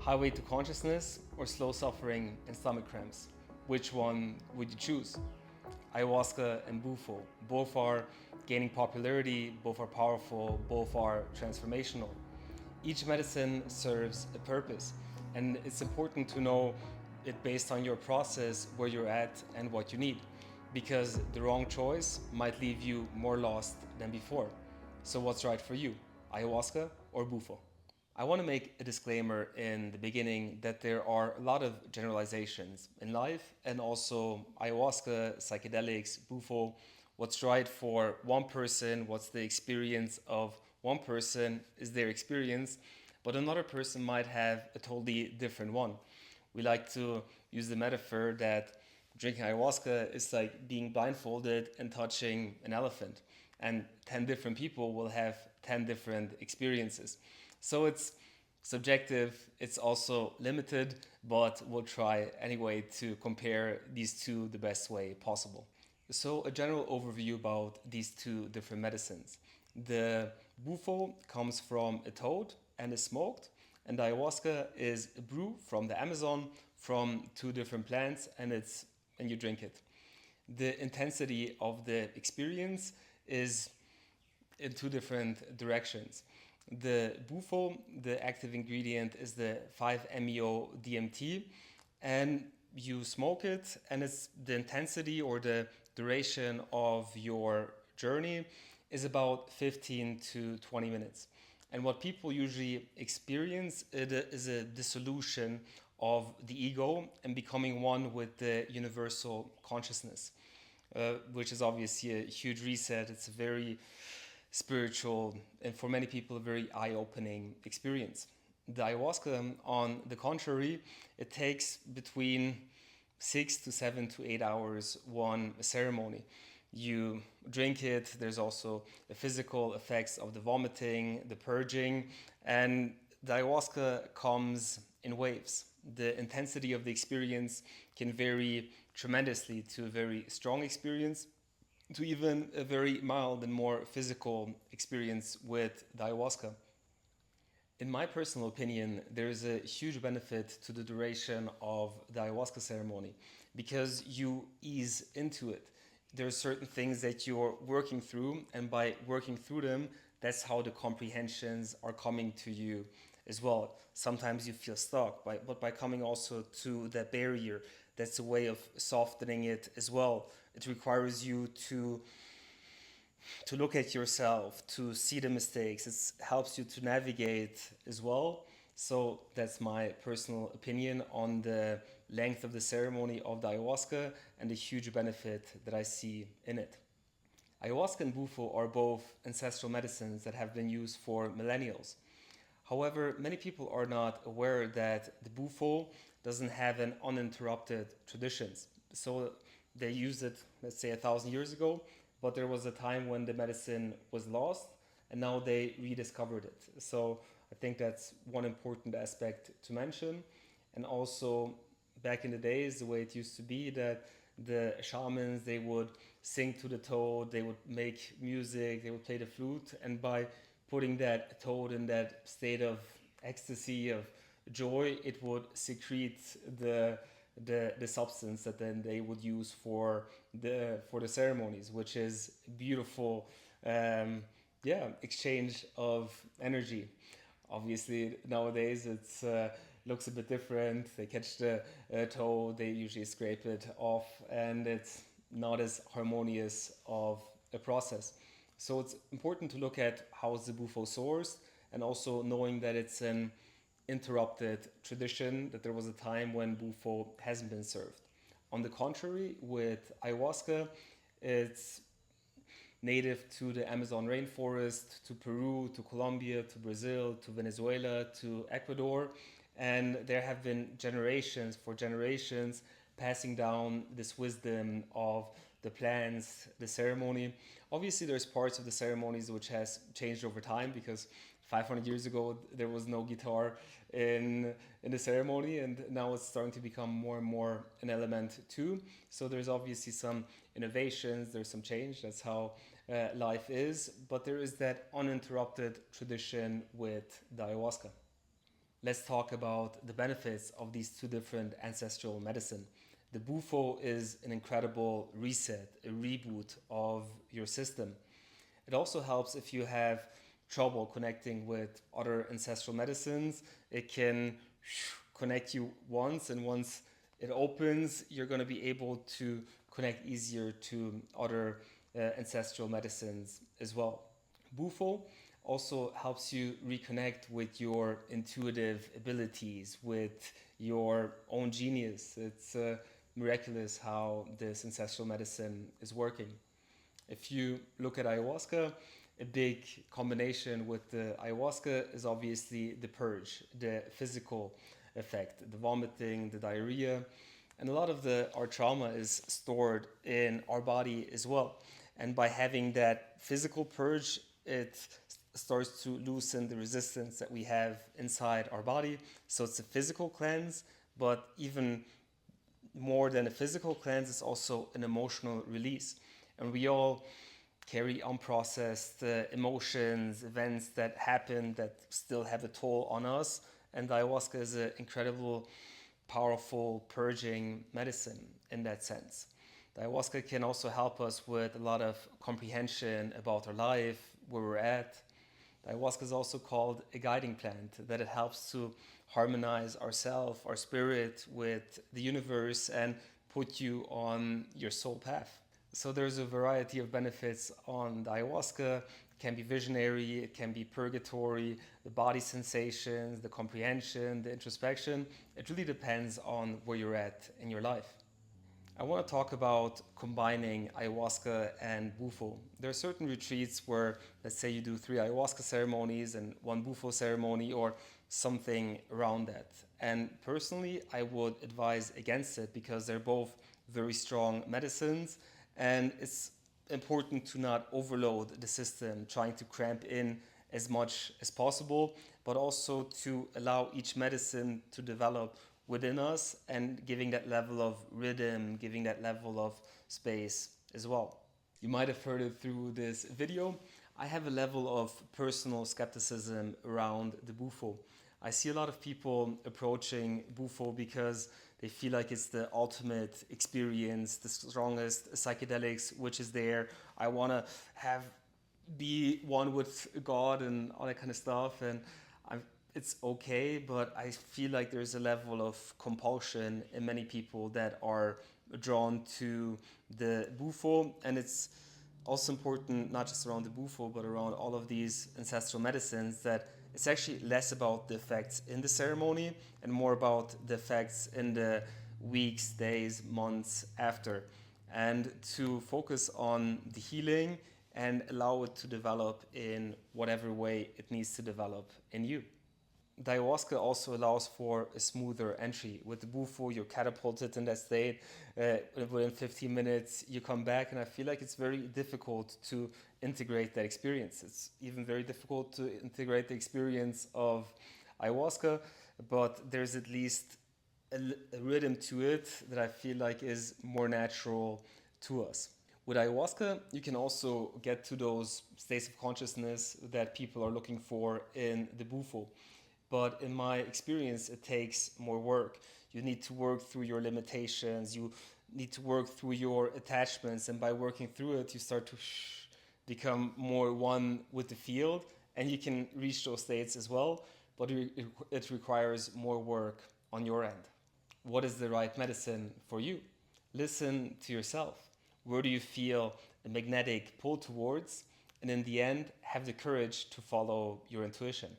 Highway to consciousness or slow suffering and stomach cramps? Which one would you choose? Ayahuasca and Bufo, both are gaining popularity, both are powerful, both are transformational. Each medicine serves a purpose, and it's important to know it based on your process, where you're at, and what you need, because the wrong choice might leave you more lost than before. So, what's right for you, ayahuasca or Bufo? I want to make a disclaimer in the beginning that there are a lot of generalizations in life, and also ayahuasca, psychedelics, Bufo. What's right for one person, what's the experience of one person is their experience, but another person might have a totally different one. We like to use the metaphor that drinking ayahuasca is like being blindfolded and touching an elephant, and 10 different people will have 10 different experiences. So it's subjective, it's also limited, but we'll try anyway to compare these two the best way possible. So, a general overview about these two different medicines. The Bufo comes from a toad and is smoked, and the ayahuasca is a brew from the Amazon from two different plants, and you drink it. The intensity of the experience is in two different directions. The Bufo, the active ingredient is the 5-MeO DMT, and you smoke it, and it's the intensity or the duration of your journey is about 15 to 20 minutes. And what people usually experience is a dissolution of the ego and becoming one with the universal consciousness, which is obviously a huge reset. It's a very spiritual and for many people a very eye-opening experience. The ayahuasca, on the contrary, it takes between 6 to 7 to 8 hours one ceremony. You drink it, there's also the physical effects of the vomiting, the purging, and the ayahuasca comes in waves. The intensity of the experience can vary tremendously to a very strong experience to even a very mild and more physical experience with the ayahuasca. In my personal opinion, there is a huge benefit to the duration of the ayahuasca ceremony because you ease into it. There are certain things that you're working through, and by working through them, that's how the comprehensions are coming to you as well. Sometimes you feel stuck, but by coming also to that barrier, that's a way of softening it as well. It requires you to look at yourself, to see the mistakes. It helps you to navigate as well. So that's my personal opinion on the length of the ceremony of the ayahuasca and the huge benefit that I see in it. Ayahuasca and Bufo are both ancestral medicines that have been used for millennials. However, many people are not aware that the Bufo doesn't have an uninterrupted traditions. So they used it, let's say, 1,000 years ago, but there was a time when the medicine was lost, and now they rediscovered it. So I think that's one important aspect to mention. And also, back in the days, the way it used to be that the shamans, they would sing to the toad, they would make music, they would play the flute, and by putting that toad in that state of ecstasy, of joy, it would secrete the substance that then they would use for the ceremonies, which is beautiful, exchange of energy. Obviously nowadays it's looks a bit different. They catch the toe, they usually scrape it off, and it's not as harmonious of a process. So it's important to look at how is the Bufo sourced, and also knowing that it's an interrupted tradition, that there was a time when Bufo hasn't been served. On the contrary, with ayahuasca, it's native to the Amazon rainforest, to Peru, to Colombia, to Brazil, to Venezuela, to Ecuador, and there have been generations for generations passing down this wisdom of the plants, the ceremony. Obviously, there's parts of the ceremonies which has changed over time because 500 years ago there was no guitar in the ceremony, and now it's starting to become more and more an element too. So there's obviously some innovations, there's some change. That's how life is, but there is that uninterrupted tradition with the ayahuasca. Let's talk about the benefits of these two different ancestral medicine. The Bufo is an incredible reset, a reboot of your system. It also helps if you have trouble connecting with other ancestral medicines. It can connect you once, and once it opens, you're going to be able to connect easier to other ancestral medicines as well. Bufo also helps you reconnect with your intuitive abilities, with your own genius. It's miraculous how this ancestral medicine is working. If you look at ayahuasca, a big combination with the ayahuasca is obviously the purge, the physical effect, the vomiting, the diarrhea, and a lot of our trauma is stored in our body as well. And by having that physical purge, it starts to loosen the resistance that we have inside our body. So it's a physical cleanse, but even more than a physical cleanse, it's also an emotional release. And we all carry unprocessed emotions, events that happen that still have a toll on us. And ayahuasca is an incredible, powerful purging medicine in that sense. The ayahuasca can also help us with a lot of comprehension about our life, where we're at. The ayahuasca is also called a guiding plant, that it helps to harmonize ourself, our spirit with the universe and put you on your soul path. So there's a variety of benefits on the ayahuasca. It can be visionary, it can be purgatory, the body sensations, the comprehension, the introspection. It really depends on where you're at in your life. I want to talk about combining ayahuasca and Bufo. There are certain retreats where, let's say, you do 3 ayahuasca ceremonies and 1 Bufo ceremony or something around that. And personally, I would advise against it because they're both very strong medicines, and it's important to not overload the system, trying to cramp in as much as possible, but also to allow each medicine to develop within us and giving that level of rhythm, giving that level of space as well. You might have heard it through this video. I have a level of personal skepticism around the Bufo. I see a lot of people approaching Bufo because they feel like it's the ultimate experience, the strongest psychedelics which is there. I want to be one with God and all that kind of stuff, and it's okay, but I feel like there's a level of compulsion in many people that are drawn to the Bufo, and it's also important, not just around the Bufo, but around all of these ancestral medicines, that it's actually less about the effects in the ceremony and more about the effects in the weeks, days, months after. And to focus on the healing and allow it to develop in whatever way it needs to develop in you. The ayahuasca also allows for a smoother entry. With the Bufo, you're catapulted in that state. Within 15 minutes, you come back, and I feel like it's very difficult to integrate that experience. It's even very difficult to integrate the experience of ayahuasca, but there's at least a rhythm to it that I feel like is more natural to us. With ayahuasca, you can also get to those states of consciousness that people are looking for in the Bufo. But in my experience, it takes more work. You need to work through your limitations. You need to work through your attachments. And by working through it, you start to become more one with the field. And you can reach those states as well. But it requires more work on your end. What is the right medicine for you? Listen to yourself. Where do you feel a magnetic pull towards? And in the end, have the courage to follow your intuition.